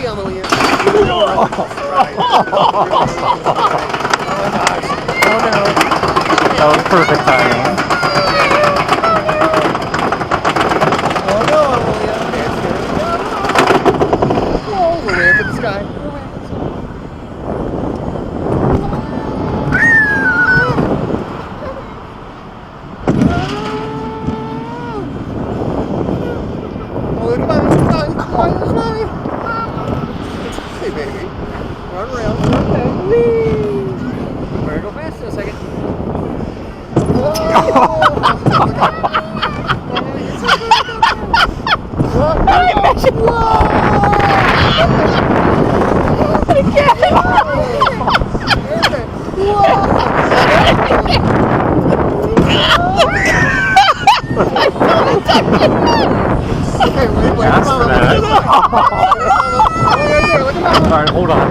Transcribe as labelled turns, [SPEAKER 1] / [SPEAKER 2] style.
[SPEAKER 1] Hey, Amelia.
[SPEAKER 2] That was perfect timing.
[SPEAKER 1] Oh no, Amelia. Oh, we're way up in the sky. Oh, look at mommy. There's mommy. Hey, baby. Run around. Okay. Whee! Better go fast in a second.
[SPEAKER 2] Alright, hold on.